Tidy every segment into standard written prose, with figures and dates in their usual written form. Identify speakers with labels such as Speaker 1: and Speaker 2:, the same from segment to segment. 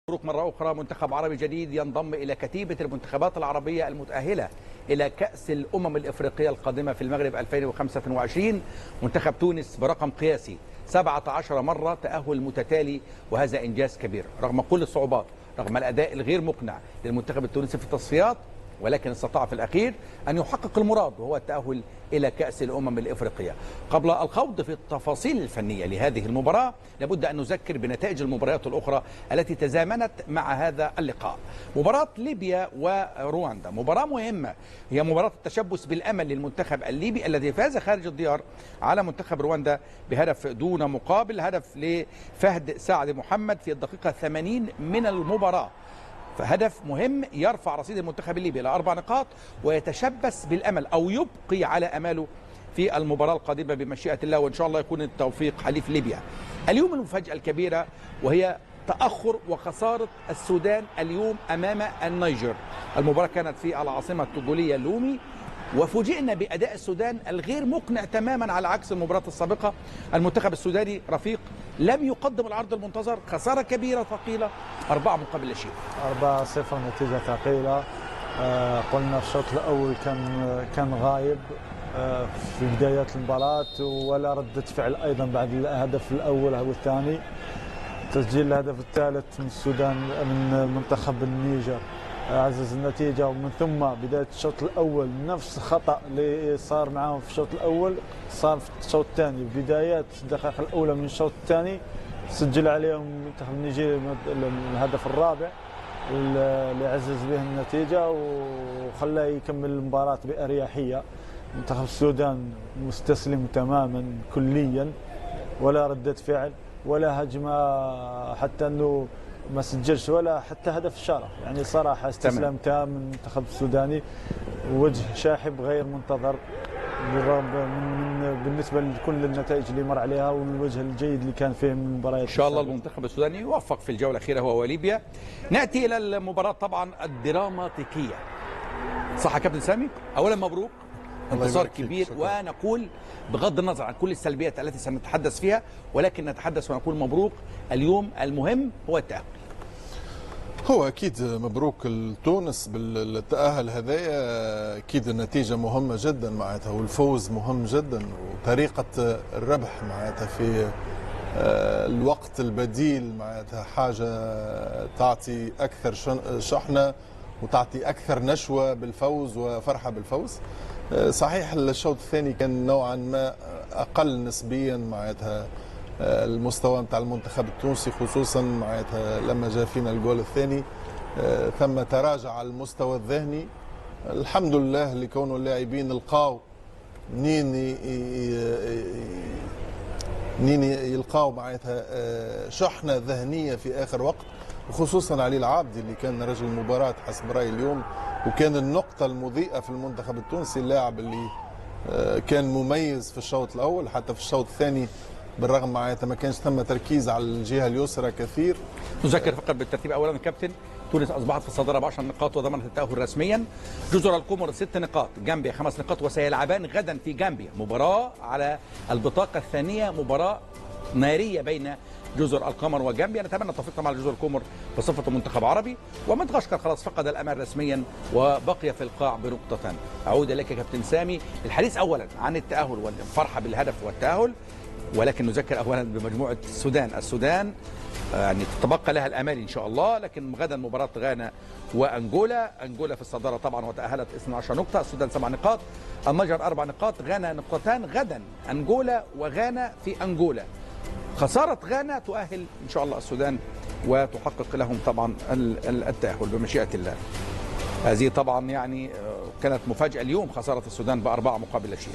Speaker 1: مبروك مرة أخرى، منتخب عربي جديد ينضم إلى كتيبة المنتخبات العربية المتأهلة إلى كأس الأمم الإفريقية القادمة في المغرب 2025. منتخب تونس برقم قياسي 17 مرة تأهل متتالي، وهذا إنجاز كبير رغم كل الصعوبات، رغم الأداء الغير مقنع للمنتخب التونسي في التصفيات، ولكن استطاع في الأخير أن يحقق المراد وهو التأهل إلى كأس الأمم الإفريقية. قبل الخوض في التفاصيل الفنية لهذه المباراة لابد أن نذكر بنتائج المباريات الأخرى التي تزامنت مع هذا اللقاء. مباراة ليبيا ورواندا مباراة مهمة، هي مباراة التشبث بالأمل للمنتخب الليبي الذي فاز خارج الديار على منتخب رواندا بهدف دون مقابل، هدف لفهد سعد محمد في الدقيقة 80 من المباراة. فهدف مهم يرفع رصيد المنتخب الليبي إلى 4 نقاط ويتشبث بالأمل أو يبقي على أماله في المباراة القادمة بمشيئة الله، وإن شاء الله يكون التوفيق حليف ليبيا. اليوم المفاجأة الكبيرة وهي تأخر وخسارة السودان اليوم أمام النيجر. المباراة كانت في العاصمة التوغولية لومي، وفوجئنا بأداء السودان الغير مقنع تماما على عكس المباراة السابقة. المنتخب السوداني رفيق لم يقدم العرض المنتظر، خسارة كبيرة ثقيلة 4 مقابل لا شيء.
Speaker 2: 4-0 نتيجة ثقيلة. قلنا الشوط الأول كان غايب في بدايات المباراة، ولا ردة فعل أيضا بعد الهدف الأول أو الثاني. تسجيل الهدف الثالث من السودان من منتخب النيجر عزز النتيجة، ومن ثم بداية الشوط الأول نفس الخطأ اللي صار معاهم في الشوط الأول صار في الشوط الثاني. بدايات الدقائق الأولى من الشوط الثاني سجل عليهم المنتخب النيجيري الهدف الرابع اللي عزز به النتيجة وخلاه يكمل المباراة بأريحية. منتخب السودان مستسلم تماما كليا، ولا ردة فعل ولا هجمة، حتى أنه ما سجلش ولا حتى هدف الشرف. يعني صراحة استسلام تام من المنتخب السوداني، وجه شاحب غير منتظر بالنسبة لكل النتائج اللي مر عليها والوجه الجيد اللي كان فيه من المباريات.
Speaker 1: إن شاء الله المنتخب السوداني يوفق في الجولة الأخيرة هو وليبيا. نأتي إلى المباراة طبعا الدراماتيكية، صح يا كابتن سامي؟ أولا مبروك، انتصار كبير، ونقول بغض النظر عن كل السلبيات التي سنتحدث فيها، ولكن نتحدث ونقول مبروك. اليوم المهم هو التأهل.
Speaker 3: هو أكيد مبروك لتونس بالتأهل هذايا، أكيد النتيجة مهمة جدا معناتها، والفوز مهم جدا، وطريقة الربح معناتها في الوقت البديل معناتها حاجة تعطي أكثر شحنة وتعطي أكثر نشوة بالفوز وفرحة بالفوز. صحيح الشوط الثاني كان نوعا ما أقل نسبيا معناتها المستوى نتاع المنتخب التونسي، خصوصا معناتها لما جاء فينا الجول الثاني ثم تراجع المستوى الذهني. الحمد لله لكون اللاعبين لقاو منين يلقاو معناتها شحنة ذهنية في آخر وقت، وخصوصا علي العابدي اللي كان رجل المباراة حسب رأيي اليوم، وكان النقطة المضيئة في المنتخب التونسي، اللاعب اللي كان مميز في الشوط الأول. حتى في الشوط الثاني بالرغم معناتها ما كانش ثم تركيز على الجهة اليسرى كثير.
Speaker 1: نذكر فقط بالترتيب. أولا كابتن، تونس أصبحت في الصدارة ب10 نقاط وضمنت التأهل رسميا. جزر القمر 6 نقاط، جامبيا 5 نقاط، وسيلعبان غدا في جامبيا مباراة على البطاقة الثانية، مباراة نارية بين جزر القمر وجامبيا. نتمنى التوفيق طبعا لجزر القمر بصفة منتخب عربي. ومدغشقر خلاص فقد الأمل رسميا وبقي في القاع بنقطتان. أعود إليك كابتن سامي الحديث أولا عن التأهل والفرحة بالهدف والتأهل، ولكن نذكر اولا بمجموعه السودان يعني تتبقى لها الامال ان شاء الله. لكن غدا مباراه غانا وانجولا، انجولا في الصداره طبعا وتاهلت 12 نقطه، السودان 7 نقاط، النيجر 4 نقاط، غانا نقطتان. غدا انجولا وغانا في انجولا، خساره غانا تؤهل ان شاء الله السودان وتحقق لهم طبعا التاهل بمشيئه الله. هذه طبعا يعني كانت مفاجاه اليوم، خساره السودان ب4 مقابل لا شيء.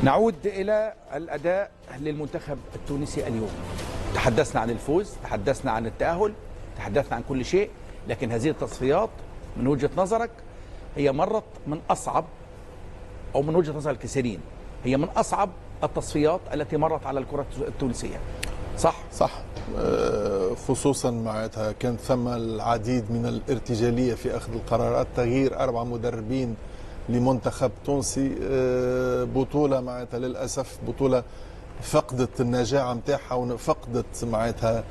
Speaker 1: نعود إلى الأداء للمنتخب التونسي اليوم. تحدثنا عن الفوز، تحدثنا عن التأهل، تحدثنا عن كل شيء، لكن هذه التصفيات من وجهة نظرك هي مرت من أصعب، أو من وجهة نظر الكثيرين هي من أصعب التصفيات التي مرت على الكرة التونسية، صح؟
Speaker 3: صح. خصوصا معناتها كان ثم العديد من الارتجالية في أخذ القرارات، تغيير 4 مدربين لمنتخب تونسي، بطولة معناتها للأسف بطولة فقدت النجاعة نتاعها وفقدت معناتها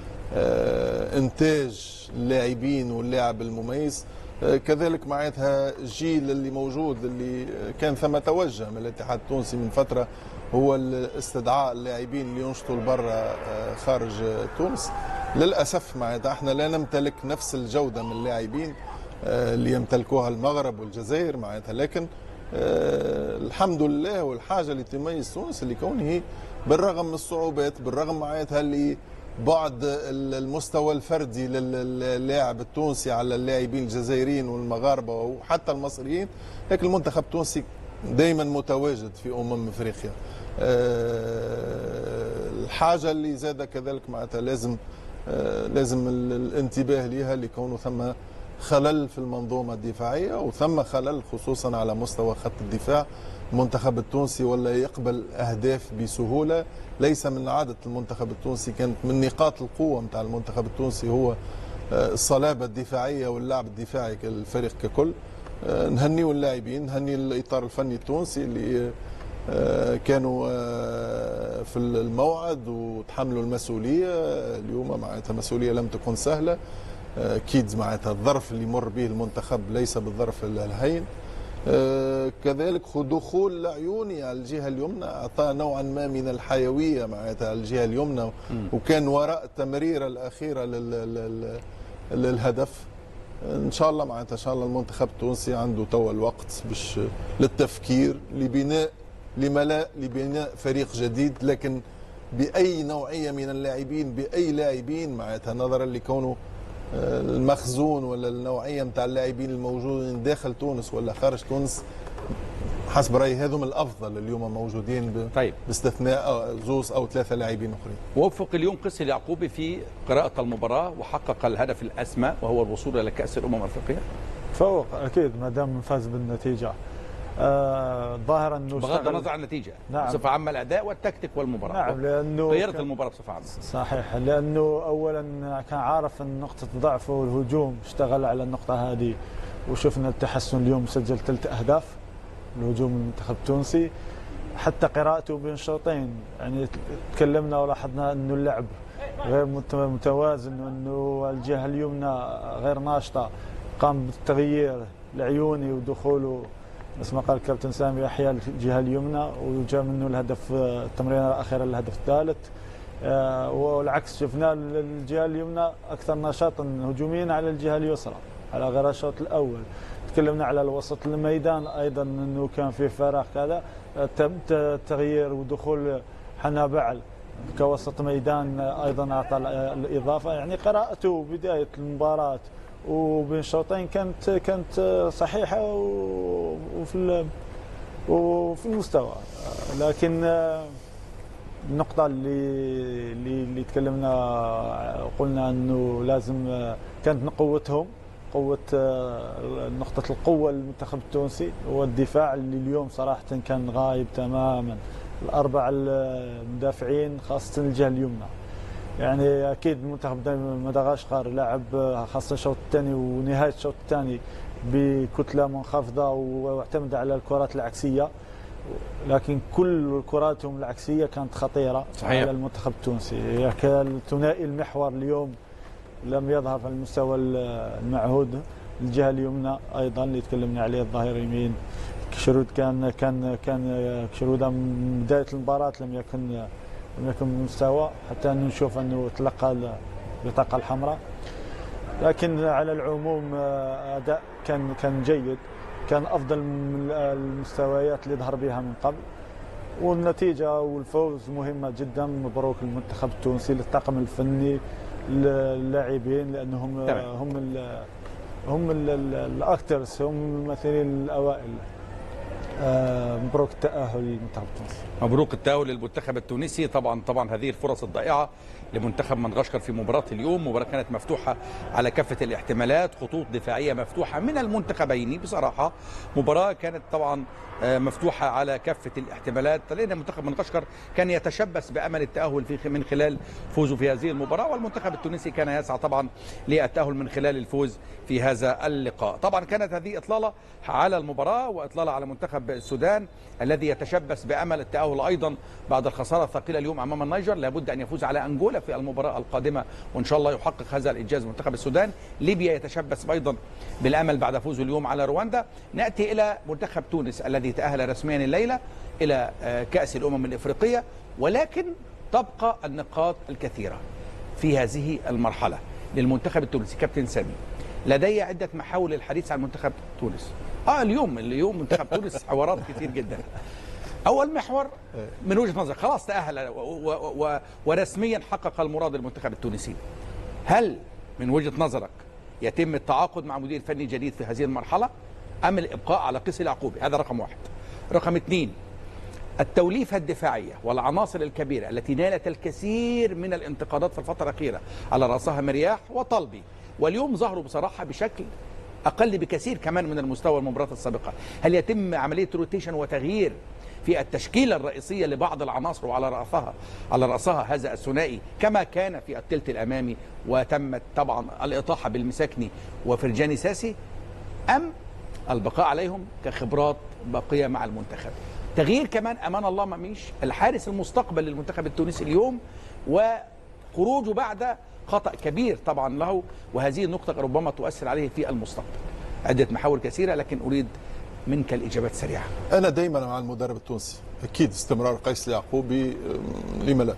Speaker 3: انتاج اللاعبين واللاعب المميز. كذلك معناتها الجيل اللي موجود اللي كان ثم توجه من الاتحاد التونسي من فتره هو استدعاء اللاعبين اللي ينشطوا لبرا خارج تونس. للاسف معناتها احنا لا نمتلك نفس الجوده من اللاعبين اللي يمتلكوها المغرب والجزائر معناتها، لكن الحمد لله والحاجه اللي تميز تونس اللي كونه بالرغم من الصعوبات، بالرغم معناتها اللي بعد المستوى الفردي للاعب التونسي على اللاعبين الجزائريين والمغاربه وحتى المصريين، لكن المنتخب التونسي دائما متواجد في افريقيا. الحاجه اللي زاد كذلك معناتها لازم الانتباه لها لكونه ثم خلل في المنظومه الدفاعيه وثم خلل خصوصا على مستوى خط الدفاع. المنتخب التونسي ولا يقبل اهداف بسهوله، ليس من عاده المنتخب التونسي. كانت من نقاط القوه نتاع المنتخب التونسي هو الصلابه الدفاعيه واللعب الدفاعي كالفريق ككل. نهنيوا اللاعبين، نهني الاطار الفني التونسي اللي كانوا في الموعد وتحملوا المسؤوليه اليوم. معناتها مسؤوليه لم تكن سهله، اكيد معناتها الظرف اللي مر به المنتخب ليس بالظرف الهين. كذلك دخول العيوني على الجهه اليمنى اعطى نوعا ما من الحيويه معناتها على الجهه اليمنى، وكان وراء التمريره الاخيره للهدف. ان شاء الله معناتها ان شاء الله المنتخب التونسي عنده توا الوقت باش للتفكير لبناء فريق جديد، لكن باي نوعيه من اللاعبين، باي لاعبين معناتها نظرا لكونه المخزون ولا النوعيه نتاع اللاعبين الموجودين داخل تونس ولا خارج تونس. حسب رايي هذم الافضل اليوم موجودين
Speaker 1: طيب،
Speaker 3: باستثناء زوز او ثلاثه لاعبين اخرين.
Speaker 1: وفق اليوم قس اليعقوبي في قراءه المباراه وحقق الهدف الاسمى وهو الوصول الى كاس الافريقيه.
Speaker 2: فوق اكيد ما دام فاز بالنتيجه. ظاهر انه
Speaker 1: بغض النظر عن النتيجه،
Speaker 2: نعم،
Speaker 1: بصفه عامه الاداء والتكتيك والمباراه.
Speaker 2: نعم، لانه
Speaker 1: غيرت المباراه بصفه عامه.
Speaker 2: صحيح، لانه اولا كان عارف ان نقطه ضعفه الهجوم، اشتغل على النقطه هذه وشفنا التحسن. اليوم سجل 3 أهداف الهجوم المنتخب التونسي. حتى قراءته بين الشوطين يعني تكلمنا ولاحظنا انه اللعب غير متوازن وانه الجهه اليمنى غير ناشطه. قام بالتغيير العيوني ودخوله مثل ما قال الكابتن سامي يحيى الجهه اليمنى، وجاء منه الهدف التمريره الاخيره الهدف الثالث. والعكس شفنا الجهه اليمنى اكثر نشاطا هجوميا على الجهه اليسرى على غير الشوط الاول. تكلمنا على الوسط الميدان ايضا انه كان فيه فراغ كذا، تغيير ودخول حنا بعل كوسط ميدان ايضا اعطى الاضافه. يعني قراءته بدايه المباراه وبين الشوطين كانت صحيحه وفي المستوى. لكن النقطة اللي تكلمنا قلنا انه لازم كانت قوتهم قوة نقطة القوة للمنتخب التونسي هو الدفاع اللي اليوم صراحة كان غايب تماما. الأربع المدافعين خاصة الجهة اليمنى، يعني أكيد منتخب مدغشقر لعب خاصة الشوط الثاني ونهاية الشوط الثاني بكتلة منخفضة واعتمد على الكرات العكسية، لكن كل كراتهم العكسية كانت خطيرة. صحيح. على المنتخب التونسي. الثنائي المحور اليوم لم يظهر في المستوى المعهود. الجهة اليمنى أيضا اللي تكلمنا عليه الظهير اليمين كشرود كان كشرود من بداية المباراة لم يكن بمستوى، حتى أنه نشوف أنه تلقى البطاقة الحمراء. لكن على العموم أداء كان جيد، كان أفضل من المستويات اللي ظهر بها من قبل. والنتيجة والفوز مهمة جدا. مبروك المنتخب التونسي للطاقم الفني اللاعبين، لأنهم هم الأكترز، هم الممثلين الأوائل. مبروك التأهل للمنتخب التونسي.
Speaker 1: مبروك التأهل للمنتخب التونسي. طبعا هذه الفرص الضائعة لمنتخب مدغشقر في مباراة اليوم. مباراة كانت مفتوحة على كافة الاحتمالات، خطوط دفاعية مفتوحة من المنتخبين بصراحة. مباراة كانت طبعا مفتوحة على كافة الاحتمالات، لأن منتخب مدغشقر كان يتشبث بأمل التأهل من خلال فوزه في هذه المباراة، والمنتخب التونسي كان يسعى طبعا للتأهل من خلال الفوز في هذا اللقاء. طبعا كانت هذه إطلالة على المباراة وإطلالة على منتخب منتخب السودان الذي يتشبث بأمل التأهل أيضا بعد الخسارة الثقيلة اليوم أمام النيجر. لابد أن يفوز على أنجولا في المباراة القادمة، وإن شاء الله يحقق هذا الإنجاز منتخب السودان. ليبيا يتشبث أيضا بالأمل بعد فوزه اليوم على رواندا. نأتي إلى منتخب تونس الذي تأهل رسميا الليلة إلى كأس الأمم الإفريقية، ولكن تبقى النقاط الكثيرة في هذه المرحلة للمنتخب التونسي. كابتن سامي، لدي عدة محاور للحديث عن منتخب تونس. اليوم منتخب تونس حوارات كتير جدا. أول محور من وجهة نظرك، خلاص تأهل ورسميا حقق المراد المنتخب التونسي، هل من وجهة نظرك يتم التعاقد مع مدير فني جديد في هذه المرحلة أم الإبقاء على قيس اليعقوبي؟ هذا رقم واحد. رقم اثنين، التوليفة الدفاعية والعناصر الكبيرة التي نالت الكثير من الانتقادات في الفترة الأخيرة على رأسها مرياح وطلبي، واليوم ظهروا بصراحة بشكل أقل بكثير كمان من المستوى المباريات السابقة. هل يتم عملية روتيشن وتغيير في التشكيلة الرئيسية لبعض العناصر وعلى رأسها هذا الثنائي كما كان في الثلث الأمامي وتمت طبعا الإطاحة بالمساكني وفرجاني ساسي، أم البقاء عليهم كخبرات باقية مع المنتخب؟ تغيير كمان أمان الله مميش الحارس المستقبل للمنتخب التونسي اليوم، وخروجه بعد خطأ كبير طبعا له، وهذه النقطة ربما تؤثر عليه في المستقبل. عدة محاور كثيرة لكن أريد منك الإجابات سريعة.
Speaker 3: أنا دايما مع المدرب التونسي، أكيد استمرار قيس اليعقوبي، لما لا؟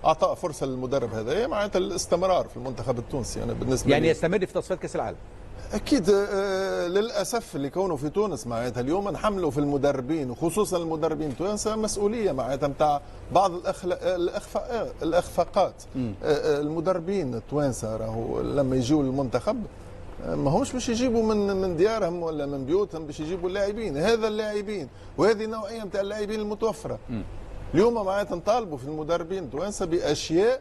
Speaker 3: أعطى فرصة للمدرب هذا، معناتها الاستمرار في المنتخب التونسي. أنا بالنسبة
Speaker 1: يعني يستمر في تصفيات كأس العالم.
Speaker 3: أكيد. للأسف اللي كونه في تونس معناتها اليوم نحملوا في المدربين وخصوصا المدربين التوانسة مسؤولية معناتها نتاع بعض الأخفاقات. المدربين التوانسة راهو لما يجوا للمنتخب ما همش باش يجيبوا من ديارهم ولا من بيوتهم باش يجيبوا اللاعبين، هذا اللاعبين وهذه النوعية نتاع اللاعبين المتوفرة. اليوم معناتها نطالبوا في المدربين التوانسة بأشياء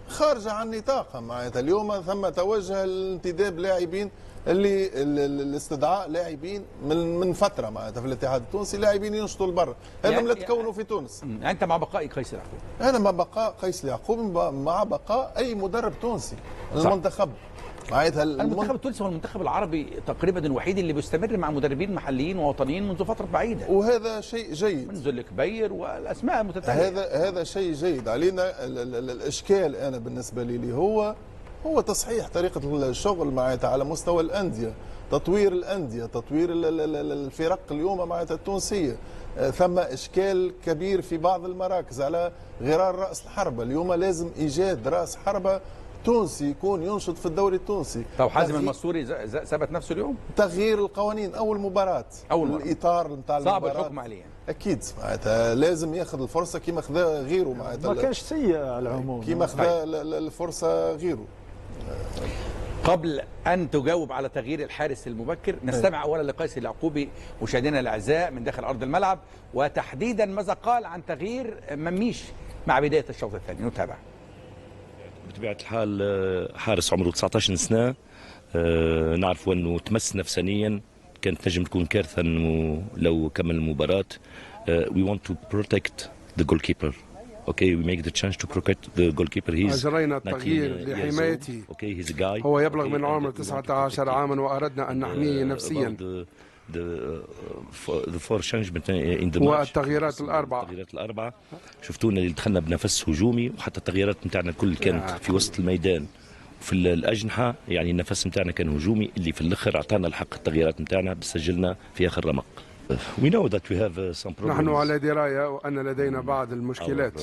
Speaker 3: خارجة عن نطاقها. معناتها اليوم ثم توجه الانتداب لاعبين اللي الاستدعاء لاعبين من فتره معناتها في الاتحاد التونسي، لاعبين ينشطوا لبرا، هذا لا تكونوا في تونس.
Speaker 1: انت مع بقاء قيس اليعقوبي؟
Speaker 3: انا مع بقاء قيس اليعقوبي، مع بقاء اي مدرب تونسي. المنتخب معناتها
Speaker 1: المنتخب التونسي هو المنتخب العربي تقريبا الوحيد اللي بيستمر مع مدربين محليين ووطنيين منذ فتره بعيده،
Speaker 3: وهذا شيء جيد
Speaker 1: منذ الكبير والاسماء المتتاليه.
Speaker 3: هذا شيء جيد علينا. الاشكال انا بالنسبه لي هو تصحيح طريقه الشغل معناتها على مستوى الانديه، تطوير الانديه، تطوير الفرق اليوم معناتها التونسيه. ثم اشكال كبير في بعض المراكز على غرار راس الحربه. اليوم لازم ايجاد راس حربه تونسي يكون ينشط في الدوري التونسي.
Speaker 1: طب حازم المنصوري ثبت نفسه اليوم؟
Speaker 3: تغيير القوانين اول مباراه،
Speaker 1: الاطار
Speaker 3: نتاع
Speaker 1: صعب الحكم عليه.
Speaker 3: اكيد معناتها لازم ياخذ الفرصه كيما خذا غيره معناتها
Speaker 2: ما كانش سيء على العموم
Speaker 3: كيما خذا الفرصه غيره.
Speaker 1: قبل أن تجاوب على تغيير الحارس المبكر نستمع أولا لقيس اليعقوبي مشاهدينا الأعزاء من داخل أرض الملعب، وتحديدا ماذا قال عن تغيير مميش مع بداية الشوط الثاني. نتابع.
Speaker 4: بطبيعة الحال حارس عمره 19 سنة، نعرف أنه تمس نفسانيا، كانت نجم تكون كارثة أنه لو كمل المباراة. We want to protect the goalkeeper. Okay, we make the chance to protect the goalkeeper.
Speaker 5: أجرينا التغيير لحمايته.
Speaker 4: Okay, he's a guy.
Speaker 5: هو يبلغ من عمر 19 عاما وأردنا أن نحميه نفسيا. والتغييرات
Speaker 4: الأربعة شفتونا اللي دخلنا بنفس هجومي، وحتى التغييرات نتاعنا الكل كانت في وسط الميدان وفي الأجنحة. يعني النفس نتاعنا كان هجومي، اللي في الآخر أعطانا الحق التغييرات نتاعنا بسجلنا في آخر رمق. We know that we have some problems.
Speaker 5: نحن على دراية وأن لدينا بعض المشكلات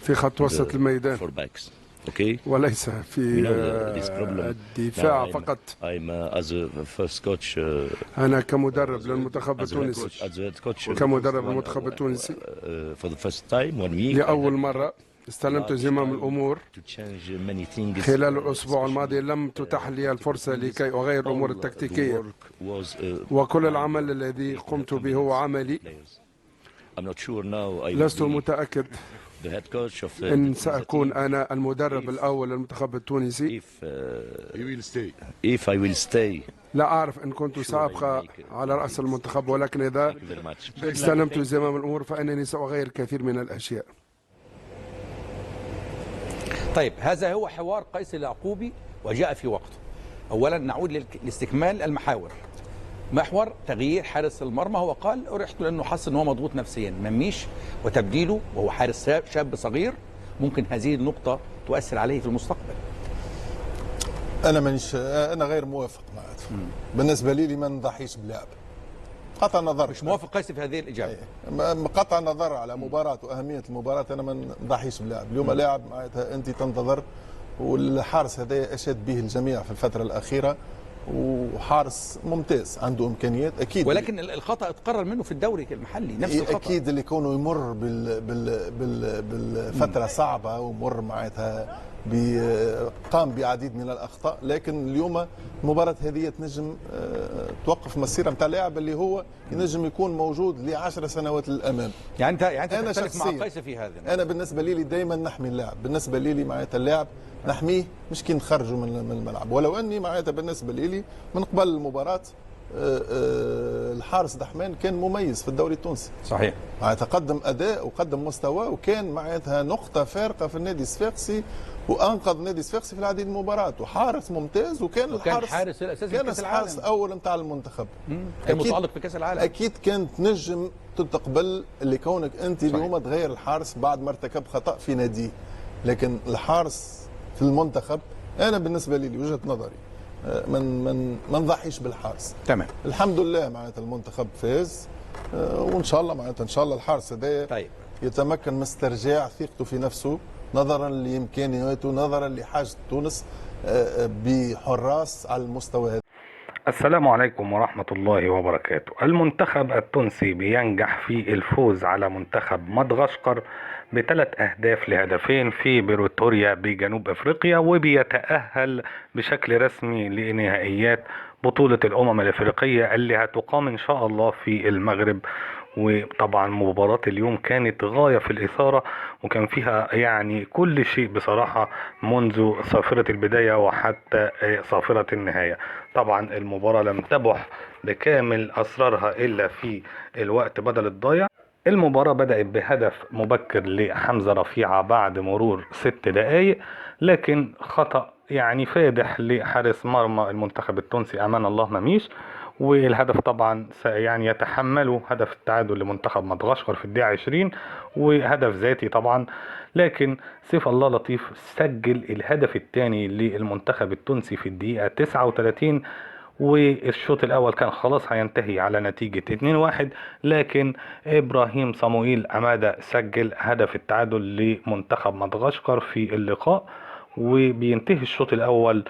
Speaker 4: في
Speaker 5: خط وسط الميدان
Speaker 4: Okay.
Speaker 5: وليس في الدفاع فقط. أنا كمدرب للمنتخب التونسي، كمدرب المنتخب التونسي لأول مرة استلمت زمام الأمور. خلال الأسبوع الماضي لم تتح لي الفرصة لكي أغير الأمور التكتيكية، وكل العمل الذي قمت به هو عملي. لست متأكد إن سأكون أنا المدرب الأول للمنتخب التونسي. لا أعرف إن كنت سأبقى على رأس المنتخب، ولكن إذا استلمت زمام الأمور فإنني سأغير كثير من الأشياء.
Speaker 1: طيب هذا هو حوار قيس اليعقوبي وجاء في وقته. أولا نعود لاستكمال المحاور. محور تغيير حارس المرمى. هو قال أرحت لأنه حس أنه هو مضغوط نفسيا. مميش وتبديله وهو حارس شاب صغير ممكن هذه النقطة تؤثر عليه في المستقبل.
Speaker 3: أنا غير موافق معك. بالنسبة لي ما نضحيش بلاعب. قطع نظر.
Speaker 1: مش موافق قيس في هذه الإجابة.
Speaker 3: قطع نظر على مباراة وأهمية المباراة، أنا ما نضحيش بلاعب. اليوم لاعب معناتها أنت تنتظر، والحارس هذا أشاد به الجميع في الفترة الأخيرة، وحارس ممتاز عنده إمكانيات أكيد.
Speaker 1: ولكن الخطأ اتقرر منه في الدوري المحلي نفس الخطأ.
Speaker 3: أكيد اللي كونه يمر بالفترة صعبة ومر معناتها قام بعديد من الأخطاء، لكن اليوم المباراة هذه تنجم توقف مسيرة نتاع لاعب اللي هو ينجم يكون موجود ل10 سنوات للأمام.
Speaker 1: يعني أنت تختلف مع قيس في هذا.
Speaker 3: أنا بالنسبة لي دائما نحمي اللاعب، بالنسبة لي معناتها اللاعب نحميه مش كي نخرجه من الملعب. ولو أني معناتها بالنسبة لي من قبل المباراة الحارس دحمان كان مميز في الدوري التونسي.
Speaker 1: صحيح.
Speaker 3: معناتها قدم أداء وقدم مستوى، وكان معناتها نقطة فارقة في النادي الصفاقسي، وانقذ النادي الصفاقسي في العديد من المباريات، وحارس ممتاز، وكان
Speaker 1: الحارس الاساسي في كاس العالم،
Speaker 3: الحارس الاول نتاع المنتخب،
Speaker 1: كان متالق في كاس العالم.
Speaker 3: اكيد كانت نجم تتقبل اللي كونك انت اليوم تغير الحارس بعد ما ارتكب خطا في ناديه، لكن الحارس في المنتخب انا بالنسبه لي وجهه نظري ما نضحيش بالحارس.
Speaker 1: تمام.
Speaker 3: الحمد لله معناتها المنتخب فاز، وان شاء الله معناتها ان شاء الله الحارس هذايا
Speaker 1: طيب
Speaker 3: يتمكن من استرجاع ثقته في نفسه، نظرا لامكانياته، نظرا لحاجه تونس بحراس على المستوى هذا.
Speaker 6: السلام عليكم ورحمة الله وبركاته. المنتخب التونسي بينجح في الفوز على منتخب مدغشقر ب3 أهداف ل2 في بريتوريا بجنوب أفريقيا، وبيتأهل بشكل رسمي لنهائيات بطولة الأمم الأفريقية اللي هتقام إن شاء الله في المغرب. وطبعا مباراة اليوم كانت غاية في الإثارة، وكان فيها يعني كل شيء بصراحة منذ صافرة البداية وحتى صافرة النهاية. طبعا المباراة لم تبح بكامل أسرارها إلا في الوقت بدل الضايع. المباراة بدأت بهدف مبكر لحمزة رفيعة بعد مرور 6 دقائق، لكن خطأ يعني فادح لحارس مرمى المنتخب التونسي أمان الله مميش، والهدف طبعا يعني يتحمله هدف التعادل لمنتخب مدغشقر في الدقيقة 20، وهدف ذاتي طبعا. لكن سيف الله لطيف سجل الهدف الثاني للمنتخب التونسي في الدقيقة 39، والشوط الأول كان خلاص هينتهي على نتيجة 2-1، لكن إبراهيم صموئيل عمادة سجل هدف التعادل لمنتخب مدغشقر في اللقاء، وبينتهي الشوط الأول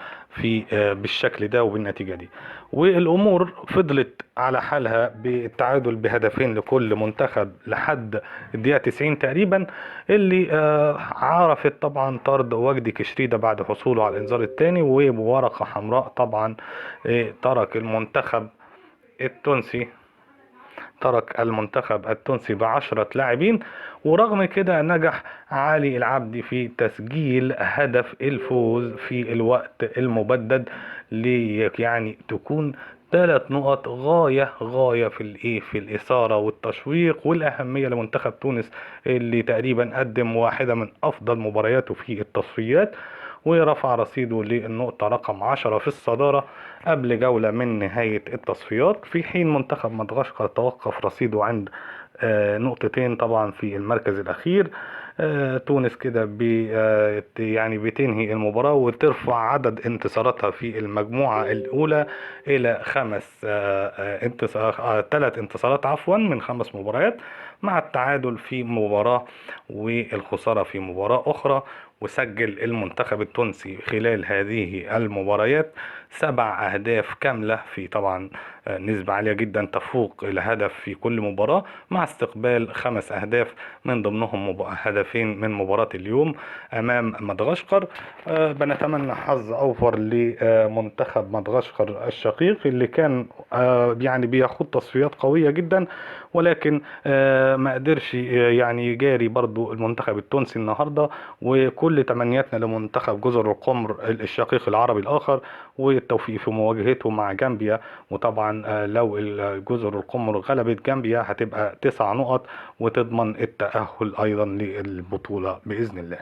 Speaker 6: بالشكل ده وبالنتيجة دي، والأمور فضلت على حالها بالتعادل بهدفين لكل منتخب لحد الدقيقة 90 تقريبا، اللي عرفت طبعا طرد وجدي كشريدة بعد حصوله على الإنذار الثاني وبورقة حمراء. طبعا ترك المنتخب التونسي ب10 لاعبين، ورغم كده نجح علي العبدي في تسجيل هدف الفوز في الوقت المبدد، يعني تكون 3 نقط غاية في الإثارة والتشويق والأهمية لمنتخب تونس، اللي تقريبا قدم واحدة من أفضل مبارياته في التصفيات، ورفع رصيده للنقطة رقم 10 في الصدارة قبل جولة من نهاية التصفيات، في حين منتخب مدغشقر توقف رصيده عند 2 نقطتين طبعا في المركز الأخير. تونس كده يعني بتنهي المباراة وترفع عدد انتصاراتها في المجموعة الأولى إلى 3 انتصارات من 5 مباريات، مع التعادل في مباراة والخسارة في مباراة أخرى. وسجل المنتخب التونسي خلال هذه المباريات 7 أهداف كاملة، في طبعا نسبة عالية جدا تفوق الهدف في كل مباراة، مع استقبال 5 أهداف من ضمنهم هدفين من مباراة اليوم أمام مدغشقر. بنتمنى حظ أوفر لمنتخب مدغشقر الشقيق اللي كان يعني بياخد تصفيات قوية جدا، ولكن ما قدرش يعني يجاري برضو المنتخب التونسي النهاردة. وكل تمنياتنا لمنتخب جزر القمر الشقيق العربي الآخر والتوفيق في مواجهته مع جامبيا. وطبعا لو جزر القمر غلبت جامبيا هتبقى 9 نقط وتضمن التأهل أيضا للبطولة بإذن الله.